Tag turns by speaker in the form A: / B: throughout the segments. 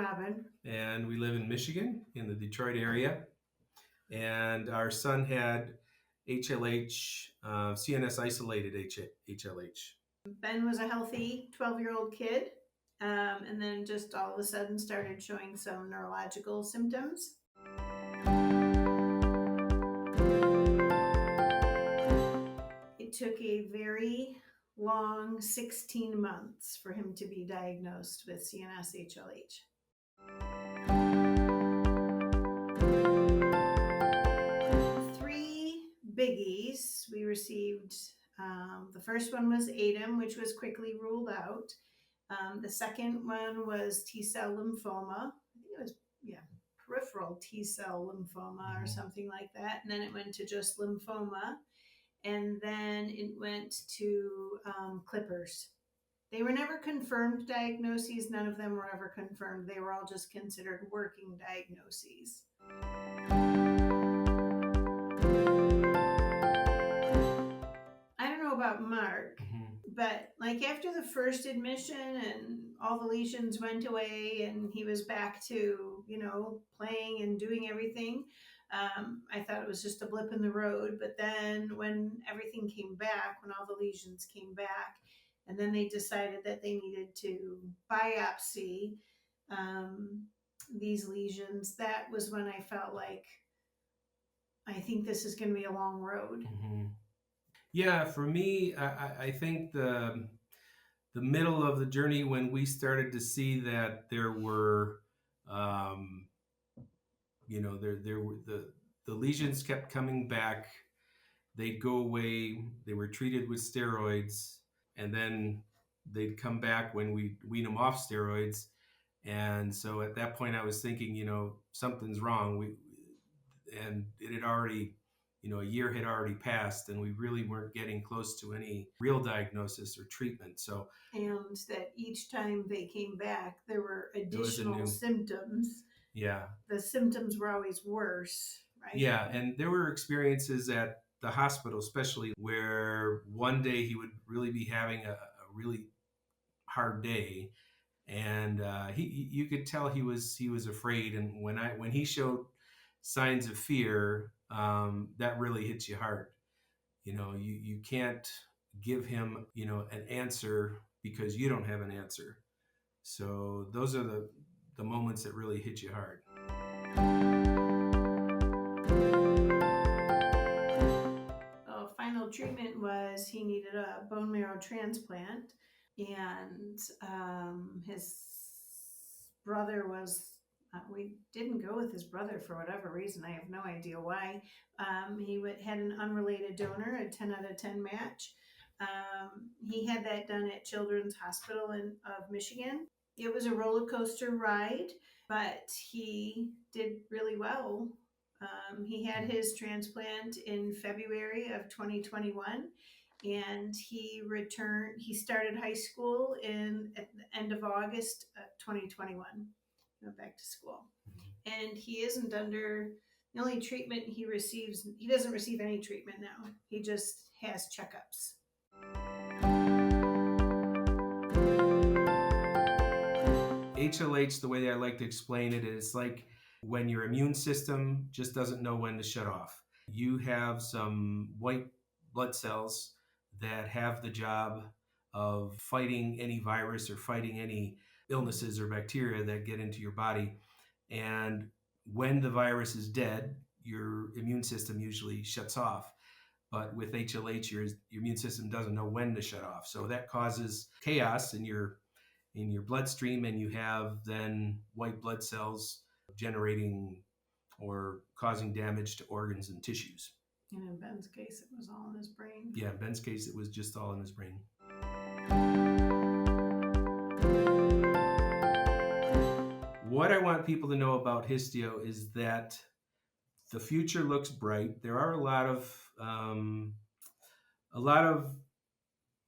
A: Robin.
B: And we live in Michigan, in the Detroit area. And our son had HLH, CNS isolated HLH.
A: Ben was a healthy 12-year-old kid, and then just all of a sudden started showing some neurological symptoms. It took a very long 16 months for him to be diagnosed with CNS HLH. Three biggies we received. The first one was ADEM, which was quickly ruled out. The second one was T-cell lymphoma. I think it was, peripheral T-cell lymphoma or something like that. And then it went to just lymphoma. And then it went to clippers. They were never confirmed diagnoses. None of them were ever confirmed. They were all just considered working diagnoses. I don't know about Mark, but like after the first admission and all the lesions went away and he was back to, playing and doing everything, I thought it was just a blip in the road. But then when everything came back, when all the lesions came back, and then they decided that they needed to biopsy these lesions, that was when I felt like, I think this is going to be a long road.
B: Yeah, for me, I think the middle of the journey when we started to see that there were, there were the lesions kept coming back. They'd go away. They were treated with steroids, and then they'd come back when we wean them off steroids. And so at that point, I was thinking, something's wrong. And it had already, a year had already passed, and we really weren't getting close to any real diagnosis or treatment. So,
A: and that each time they came back, there were additional symptoms.
B: Yeah.
A: The symptoms were always worse, right?
B: Yeah, and there were experiences at the hospital, especially where one day he would really be having a really hard day, and you could tell he was afraid. And when he showed signs of fear, that really hits you hard. You can't give him an answer because you don't have an answer. So those are the moments that really hit you hard.
A: Final treatment was he needed a bone marrow transplant, and his brother was, we didn't go with his brother for whatever reason. I have no idea why. He had an unrelated donor, a 10 out of 10 match. He had that done at Children's Hospital of Michigan. It was a roller coaster ride, but he did really well. He had his transplant in February of 2021, and he started high school at the end of August 2021. He went back to school. And he isn't under, the only treatment he receives, he doesn't receive any treatment now. He just has checkups.
B: HLH, the way I like to explain it, is like when your immune system just doesn't know when to shut off. You have some white blood cells that have the job of fighting any virus or fighting any illnesses or bacteria that get into your body. And when the virus is dead, your immune system usually shuts off. But with HLH, your immune system doesn't know when to shut off. So that causes chaos in your bloodstream, and you have then white blood cells generating or causing damage to organs and tissues.
A: And in Ben's case, it was all in his brain.
B: Yeah, in Ben's case, it was just all in his brain. What I want people to know about Histio is that the future looks bright. There are a lot of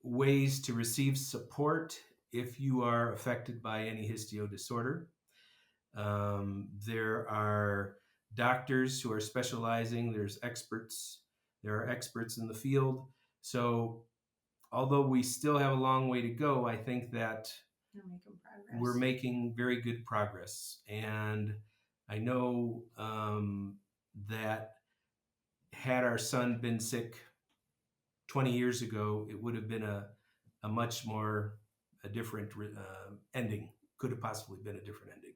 B: ways to receive support if you are affected by any histio disorder. There are doctors who are specializing. There are experts in the field. So although we still have a long way to go, I think that
A: You're making progress.
B: we're making very good progress. And I know that had our son been sick 20 years ago, it would have been a much more, a different ending. Could have possibly been a different ending.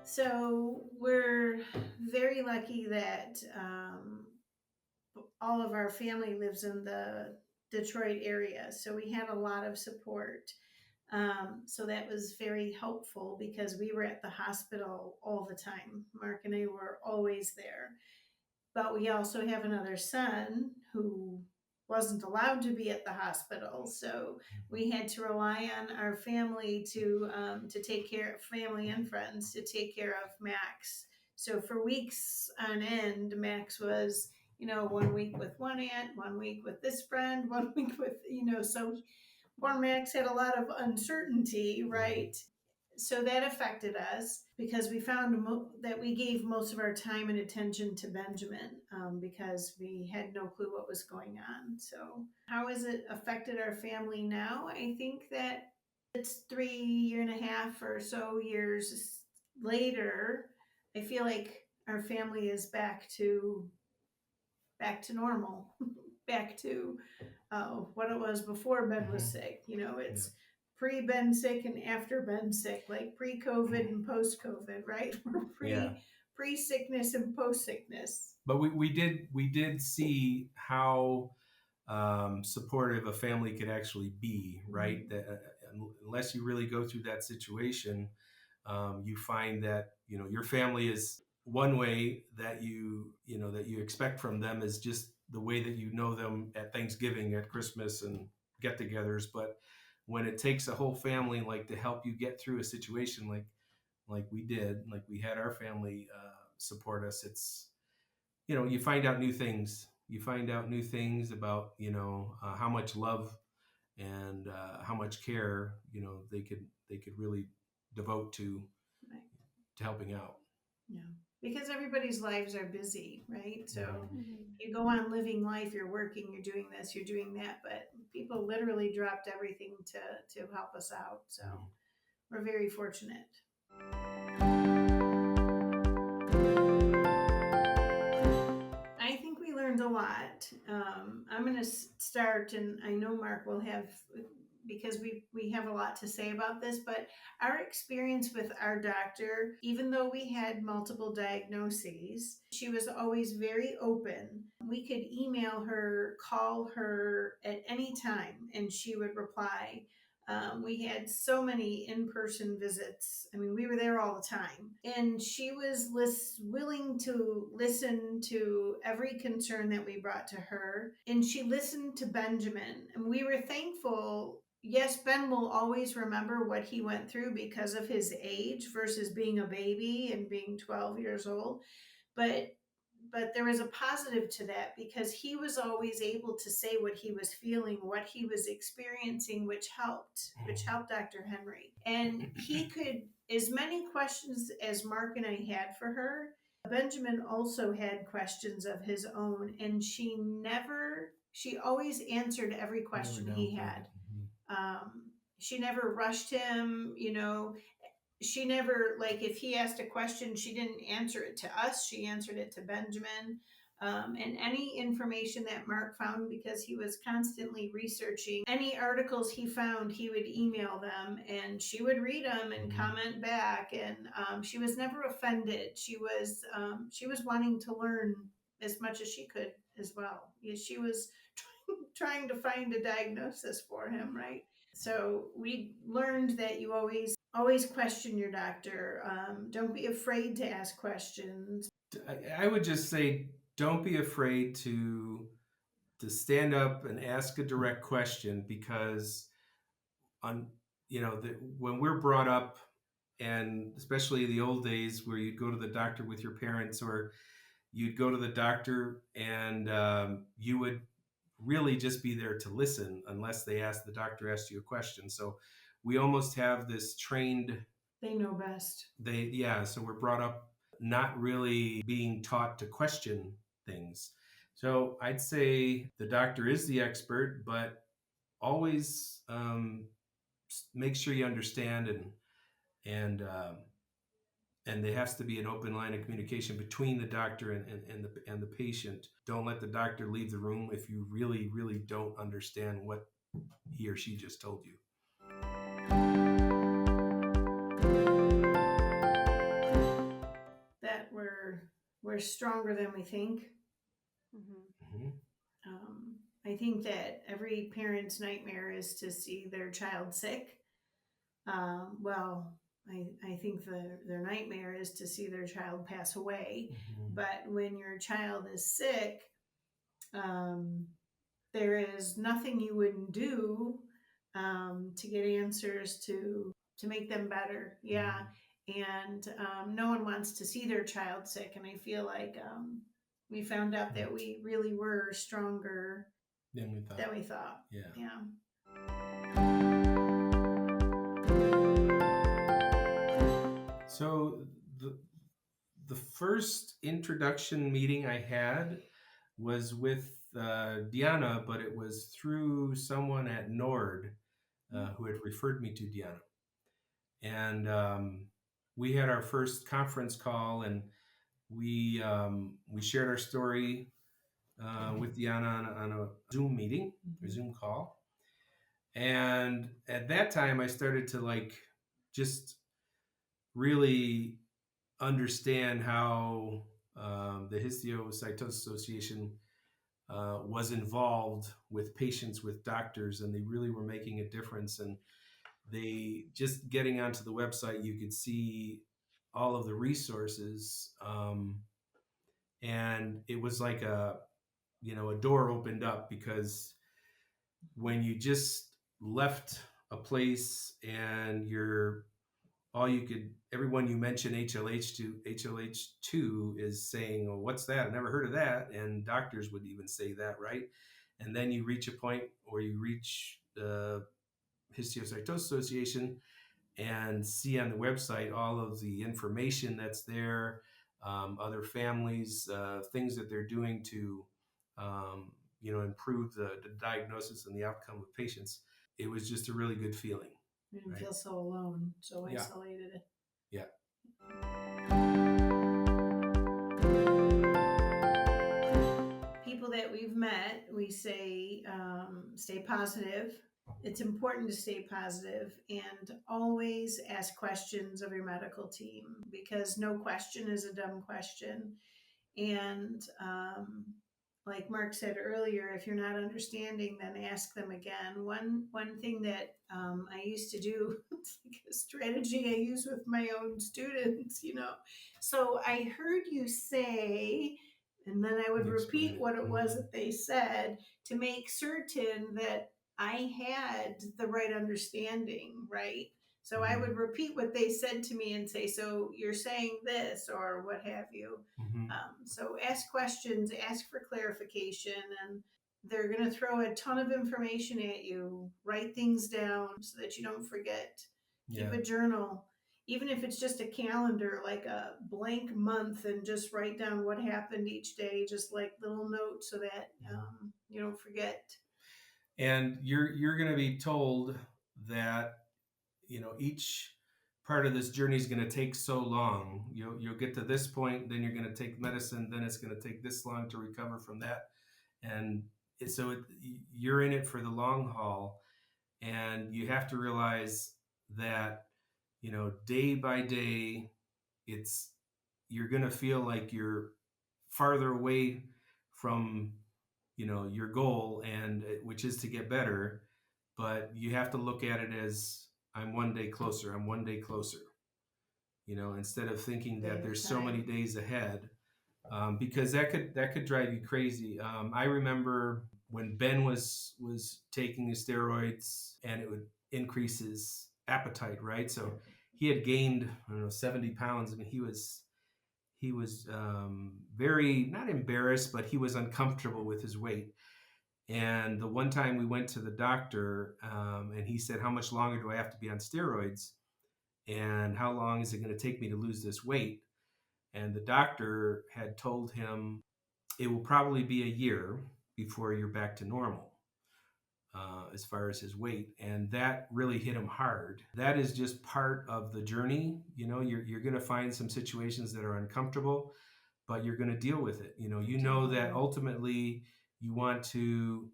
A: So we're very lucky that all of our family lives in the Detroit area. So we had a lot of support. So that was very helpful because we were at the hospital all the time. Mark and I were always there. But we also have another son who wasn't allowed to be at the hospital, so we had to rely on our family to take care of family and friends to take care of Max. So for weeks on end, Max was 1 week with one aunt, 1 week with this friend, 1 week with so poor Max had a lot of uncertainty, right? So that affected us because we found that we gave most of our time and attention to Benjamin because we had no clue what was going on. So how has it affected our family now? I think that it's 3.5 or so years later. I feel like our family is back to normal, back to what it was before Ben was sick. It's pre-Ben sick and after Ben sick, like pre-COVID and post-COVID, right? We're pre-sickness and post-sickness.
B: But we did see how supportive a family could actually be, right? That unless you really go through that situation, you find that your family is one way that you expect from them is just the way that you know them at Thanksgiving, at Christmas, and get-togethers. But when it takes a whole family like to help you get through a situation like we did, like we had our family support us, it's you find out new things. You find out new things about how much love and how much care they could really devote to helping out.
A: Yeah, because everybody's lives are busy, right? So you go on living life, you're working, you're doing this, you're doing that, but people literally dropped everything to help us out. So we're very fortunate. I think we learned a lot. I'm going to start, and I know Mark will have, because we have a lot to say about this, but our experience with our doctor, even though we had multiple diagnoses, she was always very open. We could email her, call her at any time, and she would reply. We had so many in-person visits. I mean, we were there all the time. And she was willing to listen to every concern that we brought to her. And she listened to Benjamin. And we were thankful. Yes, Ben will always remember what he went through because of his age versus being a baby and being 12 years old. But there was a positive to that because he was always able to say what he was feeling, what he was experiencing, which helped Dr. Henry. And he could, as many questions as Mark and I had for her, Benjamin also had questions of his own, and she always answered every question he had. She never rushed him, she never, like, if he asked a question, she didn't answer it to us. She answered it to Benjamin. And any information that Mark found, because he was constantly researching, any articles he found, he would email them and she would read them and comment back. And she was never offended. She was wanting to learn as much as she could as well. She was trying to find a diagnosis for him, right? So we learned that you always question your doctor. Don't be afraid to ask questions.
B: I would just say, don't be afraid to stand up and ask a direct question, because when we're brought up, and especially the old days where you'd go to the doctor with your parents, or you'd go to the doctor and you would really just be there to listen unless the doctor asked you a question. So we almost have this trained,
A: they know best.
B: So we're brought up not really being taught to question things. So I'd say the doctor is the expert, but always make sure you understand, and and there has to be an open line of communication between the doctor and the patient. Don't let the doctor leave the room if you really don't understand what he or she just told you.
A: That we're stronger than we think.
B: Mm-hmm.
A: I think that every parent's nightmare is to see their child sick. Well, I think their nightmare is to see their child pass away.
B: Mm-hmm.
A: But when your child is sick, um, there is nothing you wouldn't do to get answers to make them better. Yeah, and no one wants to see their child sick, and I feel like we found out that we really were stronger
B: than we thought. Yeah.
A: Yeah.
B: So the first introduction meeting I had was with Diana, but it was through someone at Nord who had referred me to Diana. And we had our first conference call, and we shared our story with Diana on a Zoom meeting, a Zoom call. And at that time, I started to just really understand how the Histiocytosis Association was involved with patients with doctors, and they really were making a difference. And they just getting onto the website, you could see all of the resources, and it was like a door opened up, because when you just left a place and everyone you mention HLH2 is saying, "Oh, what's that? I never heard of that." And doctors would even say that, right? And then you reach a point where you reach the Histiocytosis Association and see on the website all of the information that's there, other families, things that they're doing to improve the diagnosis and the outcome of patients. It was just a really good feeling.
A: You didn't feel so alone, so
B: Yeah.
A: isolated.
B: Yeah.
A: People that we've met, we say stay positive. It's important to stay positive and always ask questions of your medical team, because no question is a dumb question. And like Mark said earlier, if you're not understanding, then ask them again. One thing that I used to do, it's like a strategy I use with my own students, So I heard you say, and then I would repeat what it was that they said to make certain that I had the right understanding, right? So I would repeat what they said to me and say, "So you're saying this," or what have you. So ask questions, ask for clarification, and they're going to throw a ton of information at you. Write things down so that you don't forget. Keep a journal, even if it's just a calendar, like a blank month, and just write down what happened each day, just like little notes so that you don't forget.
B: And you're going to be told that each part of this journey is going to take so long. You'll get to this point, then you're going to take medicine, then it's going to take this long to recover from that, and you're in it for the long haul, and you have to realize that day by day, you're going to feel like you're farther away from your goal, and which is to get better, but you have to look at it as, I'm one day closer, instead of thinking that there's so many days ahead, because that could drive you crazy. I remember when Ben was taking his steroids, and it would increase his appetite, right? So he had gained, 70 pounds. I mean, he was very, not embarrassed, but he was uncomfortable with his weight. And the one time we went to the doctor, and he said, "How much longer do I have to be on steroids? And how long is it going to take me to lose this weight?" And the doctor had told him it will probably be a year before you're back to normal. As far as his weight, and that really hit him hard. That is just part of the journey. You're going to find some situations that are uncomfortable, but you're going to deal with it. You know that ultimately you want to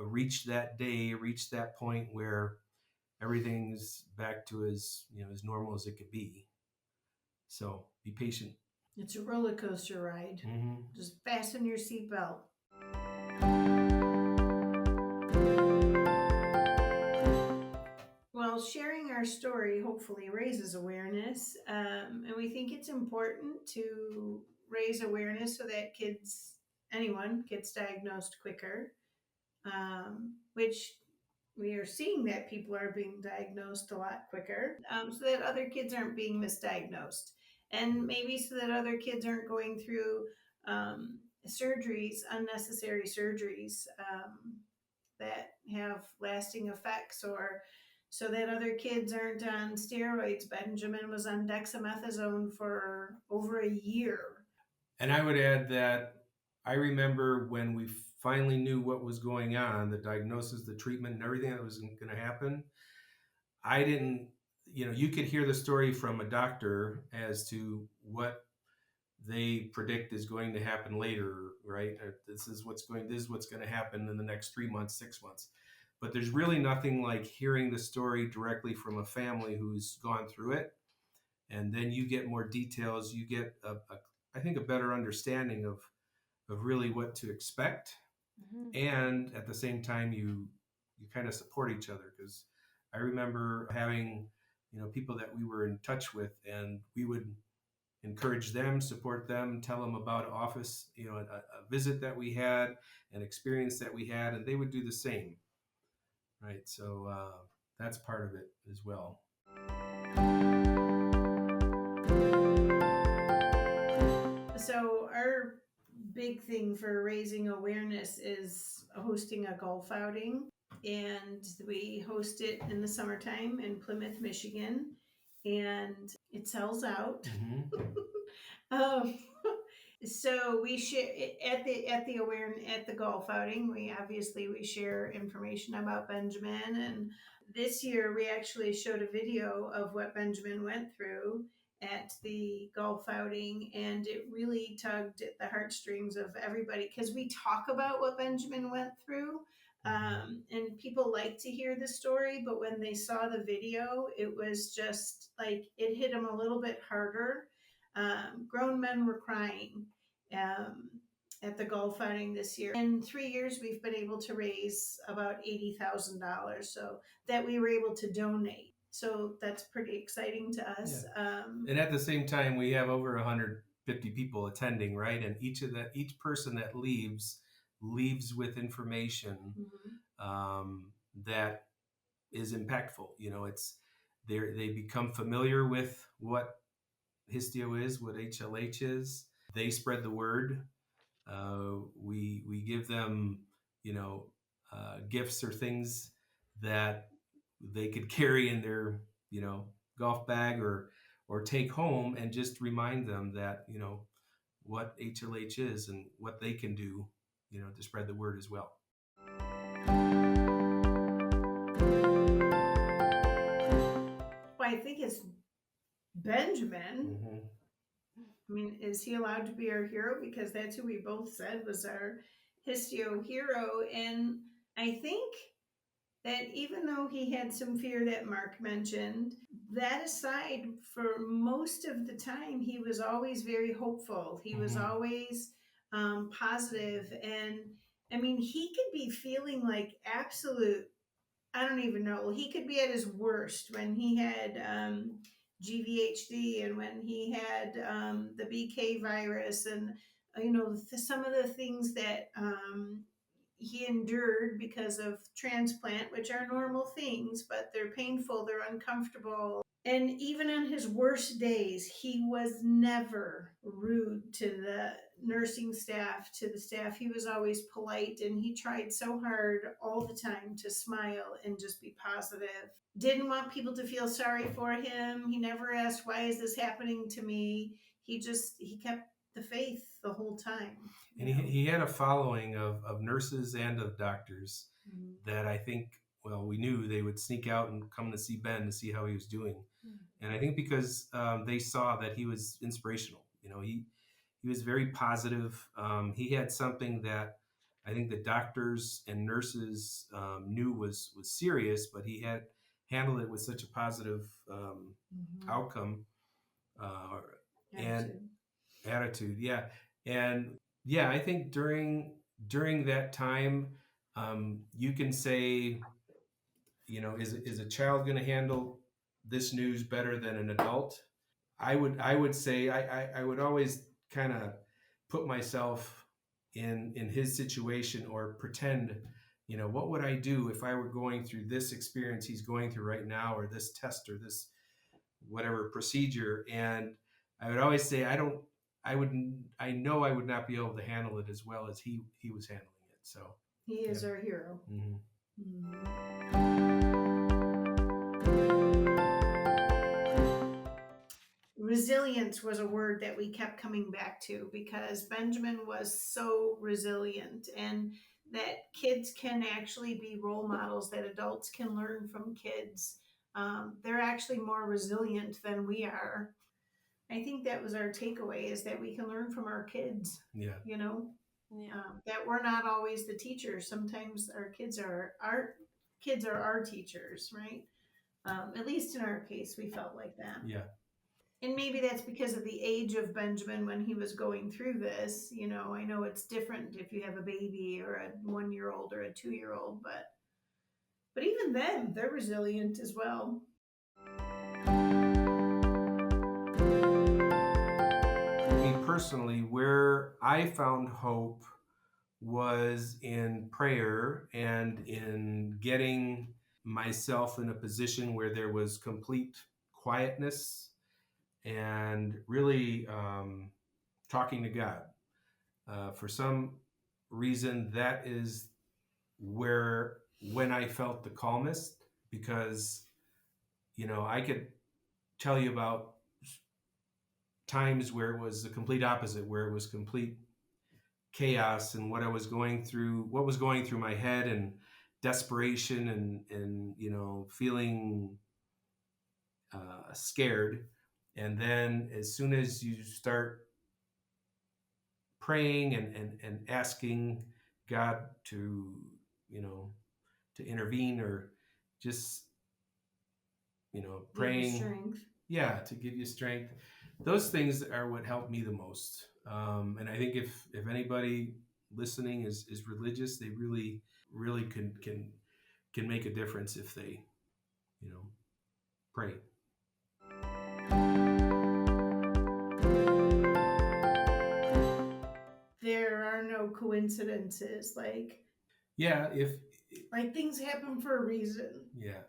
B: reach that day, reach that point where everything's back to as normal as it could be. So be patient.
A: It's a roller coaster ride.
B: Mm-hmm.
A: Just fasten your seatbelt. Well, sharing our story hopefully raises awareness, and we think it's important to raise awareness so that anyone gets diagnosed quicker, which we are seeing that people are being diagnosed a lot quicker, so that other kids aren't being misdiagnosed, and maybe so that other kids aren't going through unnecessary surgeries that have lasting effects, or so that other kids aren't on steroids. Benjamin was on dexamethasone for over a year.
B: And I would add that I remember when we finally knew what was going on, the diagnosis, the treatment, and everything that was going to happen. I didn't, you could hear the story from a doctor as to what they predict is going to happen later, right? This is what's going to happen in the next 3 months, 6 months. But there's really nothing like hearing the story directly from a family who's gone through it. And then you get more details. You get, I think, a better understanding of really what to expect. Mm-hmm. And at the same time, you kind of support each other, because I remember having, people that we were in touch with, and we would encourage them, support them, tell them about office, a visit that we had, an experience that we had, and they would do the same. Right. So that's part of it as well.
A: So our big thing for raising awareness is hosting a golf outing, and we host it in the summertime in Plymouth, Michigan, and it sells out. Mm-hmm. So we share at the golf outing. We share information about Benjamin, and this year we actually showed a video of what Benjamin went through at the golf outing, and it really tugged at the heartstrings of everybody, because we talk about what Benjamin went through, and people like to hear the story, but when they saw the video, it was just like it hit them a little bit harder. Grown men were crying at the golf outing this year. In 3 years, we've been able to raise about $80,000, so that we were able to donate. So that's pretty exciting to us. Yeah.
B: And at the same time, we have over 150 people attending, right? And each person that leaves with information that is impactful. They become familiar with what histio is, what HLH is. They spread the word. We give them, gifts or things that they could carry in their, golf bag or take home, and just remind them that, what HLH is and what they can do, to spread the word as well.
A: Well, I think it's Benjamin. Mm-hmm. I mean, is he allowed to be our hero? Because that's who we both said was our histio hero. And I think that even though he had some fear that Mark mentioned, that aside, for most of the time, he was always very hopeful. He was always positive. And I mean, he could be feeling like absolute, I don't even know, he could be at his worst when he had GVHD, and when he had the BK virus, and some of the things that he endured because of transplant, which are normal things, but they're painful, they're uncomfortable. And even on his worst days, he was never rude to the nursing staff, to the staff. He was always polite, and he tried so hard all the time to smile and just be positive. Didn't want people to feel sorry for him. He never asked, why is this happening to me? He kept the faith the whole time.
B: And he had a following of nurses and of doctors
A: Mm-hmm.
B: that I think, well, we knew they would sneak out and come to see Ben to see how he was doing. And I think because they saw that he was inspirational. He was very positive. He had something that I think the doctors and nurses knew was serious, but he had handled it with such a positive outcome and attitude. Yeah, and yeah, I think during that time, you can say, is a child going to handle this news better than an adult? I would say I would always kind of put myself in his situation or pretend, what would I do if I were going through this experience he's going through right now, or this test, or this whatever procedure. And I would always say I know I would not be able to handle it as well as he was handling it. So
A: he is our hero.
B: Mm-hmm.
A: Resilience was a word that we kept coming back to because Benjamin was so resilient, and that kids can actually be role models, that adults can learn from kids. They're actually more resilient than we are. I think that was our takeaway, is that we can learn from our kids.
B: Yeah.
A: That we're not always the teachers. Sometimes our kids are our teachers, right? At least in our case, we felt like that.
B: Yeah.
A: And maybe that's because of the age of Benjamin when he was going through this. I know it's different if you have a baby or a 1-year-old or a 2-year-old, but even then, they're resilient as well.
B: Me personally, where I found hope was in prayer and in getting myself in a position where there was complete quietness and really talking to God. For some reason, that is when I felt the calmest, because I could tell you about times where it was the complete opposite, where it was complete chaos, and what was going through my head, and desperation, and feeling scared. And then as soon as you start praying and asking God to to intervene, or just praying,
A: strength.
B: Yeah, to give you strength. Those things are what helped me the most. And I think if anybody listening is religious, they really can make a difference if they pray.
A: There are no coincidences. Like things happen for a reason.
B: Yeah.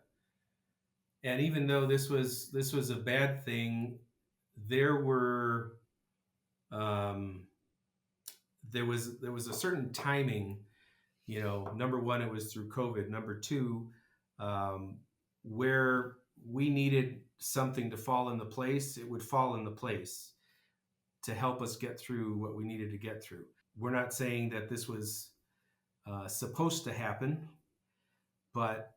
B: And even though this was a bad thing, there were there was a certain timing. Number one, it was through COVID. Number two, where we needed something to fall into place, it would fall into place to help us get through what we needed to get through. We're not saying that this was supposed to happen, but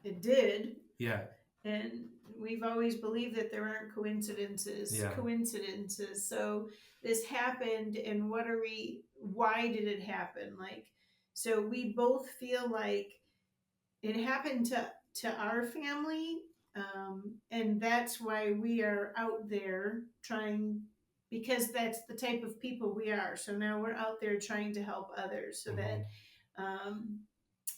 A: it did.
B: Yeah.
A: And we've always believed that there aren't coincidences.
B: Yeah.
A: So this happened, and why did it happen? So we both feel like it happened to our family, and that's why we are out there trying, because that's the type of people we are. So now we're out there trying to help others, so that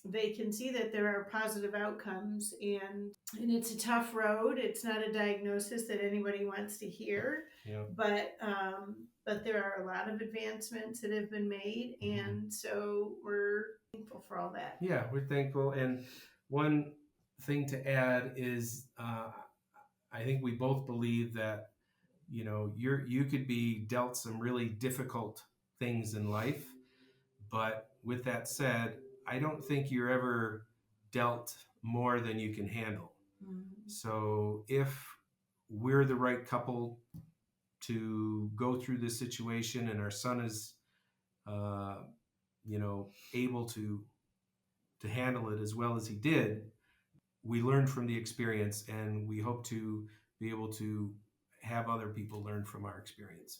A: they can see that there are positive outcomes, and it's a tough road. It's not a diagnosis that anybody wants to hear.
B: Yeah.
A: But there are a lot of advancements that have been made, and so we're thankful for all that.
B: Yeah, we're thankful. And one thing to add is, I think we both believe that you could be dealt some really difficult things in life, but with that said, I don't think you're ever dealt more than you can handle. So if we're the right couple to go through this situation, and our son is, able to handle it as well as he did. We learned from the experience, and we hope to be able to have other people learn from our experience.